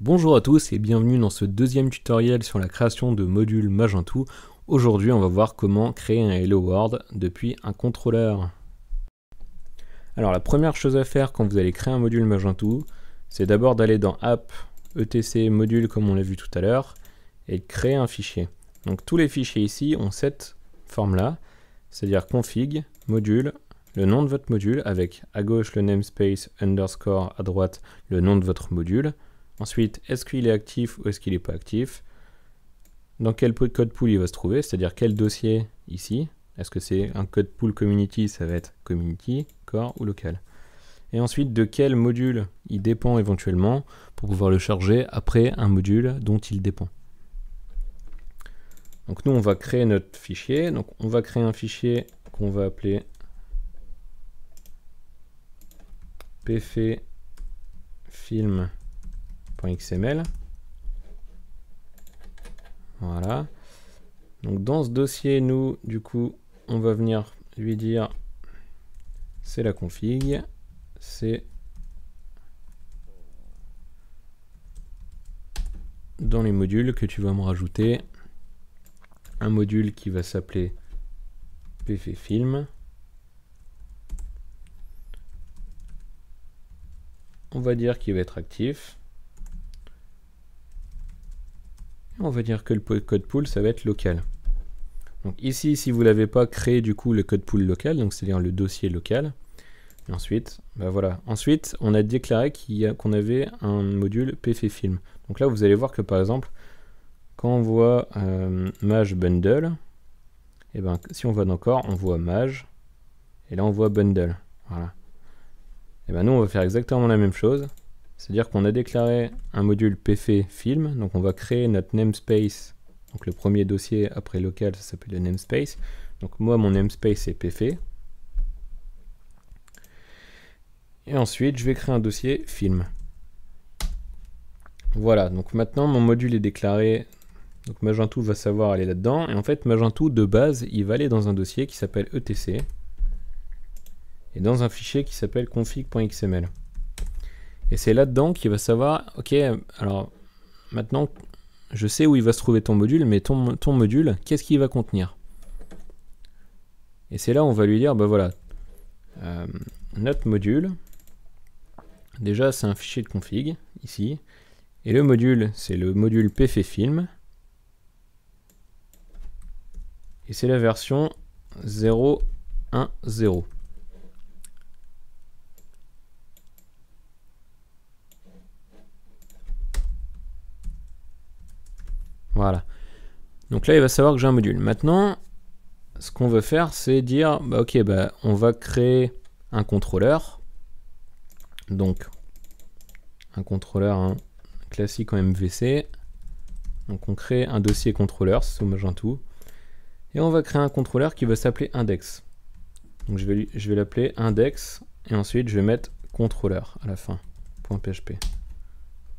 Bonjour à tous et bienvenue dans ce deuxième tutoriel sur la création de modules Magentoo. Aujourd'hui, on va voir comment créer un Hello World depuis un contrôleur. Alors la première chose à faire quand vous allez créer un module Magentoo, c'est d'abord d'aller dans App, etc, module comme on l'a vu tout à l'heure, et de créer un fichier. Donc tous les fichiers ici ont cette forme-là, c'est-à-dire config, module, le nom de votre module, avec à gauche le namespace, underscore, à droite le nom de votre module. Ensuite, est-ce qu'il est actif ou est-ce qu'il n'est pas actif? Dans quel code pool il va se trouver, c'est-à-dire quel dossier ici? Est-ce que c'est un code pool community, ça va être community, core ou local? Et ensuite, de quel module il dépend éventuellement pour pouvoir le charger après un module dont il dépend. Donc nous, on va créer notre fichier. Donc on va créer un fichier qu'on va appeler pfFilm.xml. Voilà. Donc dans ce dossier, nous, du coup, on va venir lui dire c'est la config, c'est dans les modules que tu vas me rajouter un module qui va s'appeler pfFilm. On va dire qu'il va être actif. On va dire que le code pool, ça va être local. Donc ici, si vous n'avez pas créé du coup le code pool local, donc c'est-à-dire le dossier local, et ensuite, bah voilà. Ensuite, on a déclaré qu'on avait un module pfFilm. Donc là, vous allez voir que par exemple, quand on voit maj bundle, et ben si on va dans core, on voit maj, et là on voit bundle. Voilà. Et ben nous, on va faire exactement la même chose. C'est-à-dire qu'on a déclaré un module pfFilm, donc on va créer notre namespace, donc le premier dossier après local, ça s'appelle le namespace. Donc moi, mon namespace c'est pf. Et ensuite, je vais créer un dossier film. Voilà, donc maintenant mon module est déclaré, donc Magentoo va savoir aller là-dedans, et en fait Magentoo de base, il va aller dans un dossier qui s'appelle etc, et dans un fichier qui s'appelle config.xml. Et c'est là-dedans qu'il va savoir, ok, alors maintenant je sais où il va se trouver ton module, mais ton module, qu'est-ce qu'il va contenir? Et c'est là où on va lui dire, bah voilà, notre module, déjà c'est un fichier de config, ici, et le module, c'est le module pfFilm, et c'est la version 0.1.0. Voilà. Donc là, il va savoir que j'ai un module. Maintenant, ce qu'on veut faire, c'est dire, bah, ok, bah, on va créer un contrôleur. Donc, un contrôleur classique en MVC. Donc, on crée un dossier contrôleur sous Magentoo. Et on va créer un contrôleur qui va s'appeler index. Donc, je vais l'appeler index. Et ensuite, je vais mettre contrôleur à la fin. .php.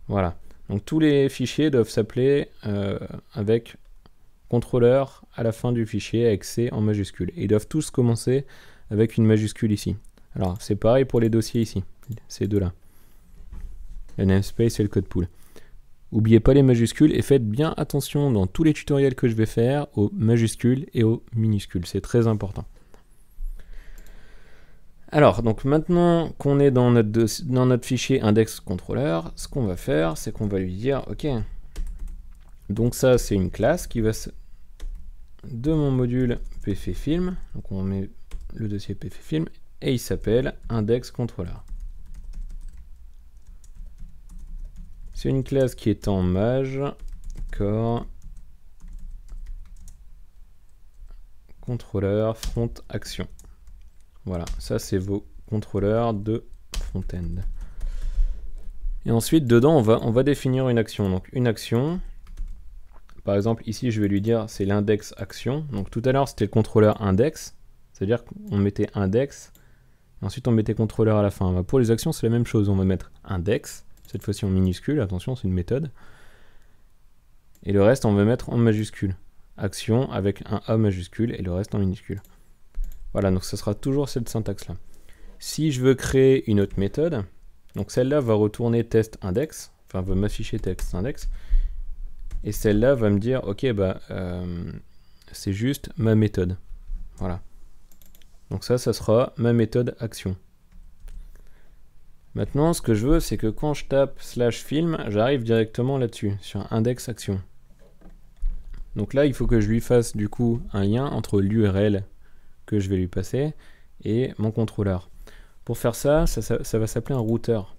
Voilà. Donc tous les fichiers doivent s'appeler avec contrôleur à la fin du fichier avec C en majuscule. Et ils doivent tous commencer avec une majuscule ici. Alors c'est pareil pour les dossiers ici, ces deux-là. Le namespace et le code pool. N'oubliez pas les majuscules et faites bien attention dans tous les tutoriels que je vais faire aux majuscules et aux minuscules. C'est très important. Alors, donc maintenant qu'on est dans notre fichier index controller, ce qu'on va faire, c'est qu'on va lui dire, ok, donc ça c'est une classe qui va de mon module pfFilm, donc on met le dossier pfFilm, et il s'appelle index controller. C'est une classe qui est en maj core controller front action. Voilà, ça c'est vos contrôleurs de front-end. Et ensuite, dedans, on va définir une action. Donc une action, par exemple, ici je vais lui dire c'est l'index action. Donc tout à l'heure c'était le contrôleur index, c'est-à-dire qu'on mettait index, et ensuite on mettait contrôleur à la fin. Pour les actions, c'est la même chose, on va mettre index, cette fois-ci en minuscule, attention, c'est une méthode. Et le reste, on va mettre en majuscule. Action avec un A majuscule et le reste en minuscule. Voilà, donc ce sera toujours cette syntaxe là. Si je veux créer une autre méthode, donc celle-là va retourner test index, enfin va m'afficher texte index. Et celle-là va me dire, ok, bah, c'est juste ma méthode. Voilà. Donc ça sera ma méthode action. Maintenant, ce que je veux, c'est que quand je tape /film, j'arrive directement là-dessus, sur index action. Donc là, il faut que je lui fasse du coup un lien entre l'URL que je vais lui passer et mon contrôleur. Pour faire ça, ça va s'appeler un routeur.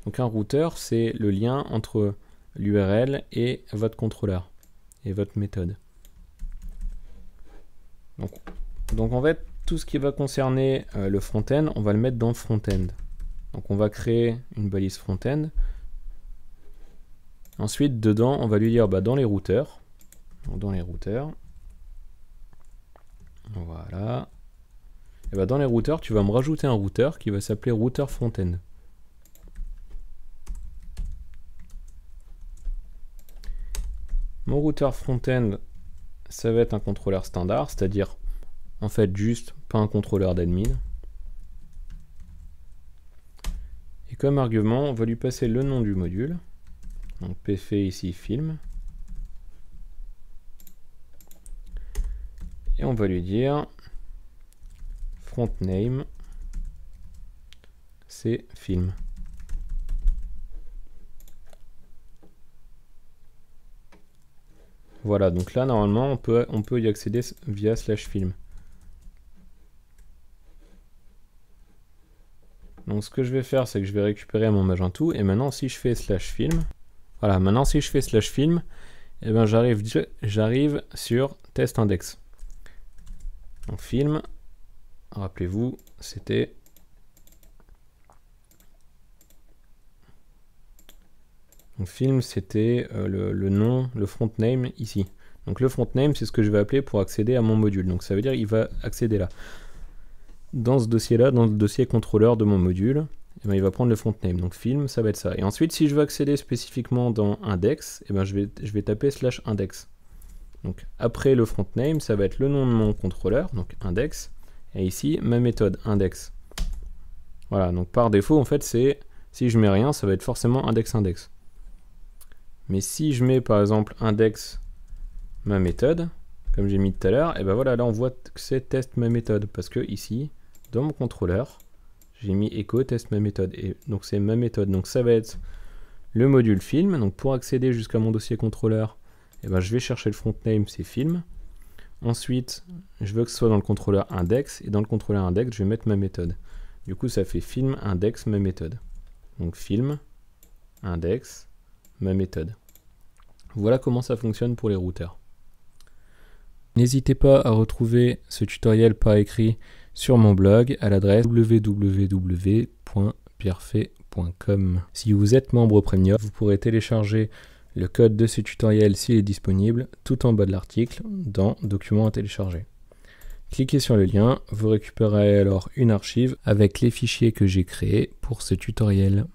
Donc un routeur, c'est le lien entre l'URL et votre contrôleur et votre méthode. Donc en fait, tout ce qui va concerner le front-end, on va le mettre dans le front-end. Donc on va créer une balise front-end. Ensuite, dedans, on va lui dire dans les routeurs. Donc, dans les routeurs. Voilà. Et dans les routeurs, tu vas me rajouter un routeur qui va s'appeler routeur front-end. Mon routeur front-end, ça va être un contrôleur standard, c'est-à-dire en fait juste pas un contrôleur d'admin. Et comme argument, on va lui passer le nom du module. Donc pf ici film. Et on va lui dire front name, c'est film. Voilà, donc là normalement on peut y accéder via /film. Donc ce que je vais faire, c'est que je vais récupérer mon Magento, et maintenant si je fais /film, voilà, maintenant si je fais /film, et ben j'arrive sur test index. Donc film, rappelez-vous, c'était film, c'était le nom, le front name ici. Donc le front name, c'est ce que je vais appeler pour accéder à mon module. Donc ça veut dire qu'il va accéder là. Dans ce dossier-là, dans le dossier contrôleur de mon module, et ben, il va prendre le front name. Donc film, ça va être ça. Et ensuite, si je veux accéder spécifiquement dans index, et ben, je vais taper /index. Donc après le front name, ça va être le nom de mon contrôleur, donc index. Et ici, ma méthode index. Voilà, donc par défaut, en fait, c'est si je mets rien, ça va être forcément index. Mais si je mets par exemple index ma méthode, comme j'ai mis tout à l'heure, et ben voilà, là on voit que c'est test ma méthode, parce que ici, dans mon contrôleur, j'ai mis echo test ma méthode, et donc c'est ma méthode. Donc ça va être le module film. Donc pour accéder jusqu'à mon dossier contrôleur, et ben je vais chercher le front name, c'est film. Ensuite, je veux que ce soit dans le contrôleur index, et dans le contrôleur index, je vais mettre ma méthode. Du coup, ça fait film index ma méthode. Donc film index ma méthode. Voilà comment ça fonctionne pour les routeurs. N'hésitez pas à retrouver ce tutoriel par écrit sur mon blog à l'adresse www.pierrefait.com. Si vous êtes membre premium, vous pourrez télécharger le code de ce tutoriel s'il est disponible tout en bas de l'article dans Documents à télécharger. Cliquez sur le lien, vous récupérerez alors une archive avec les fichiers que j'ai créés pour ce tutoriel.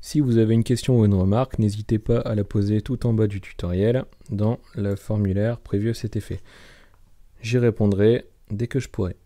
Si vous avez une question ou une remarque, n'hésitez pas à la poser tout en bas du tutoriel dans le formulaire prévu à cet effet. J'y répondrai dès que je pourrai.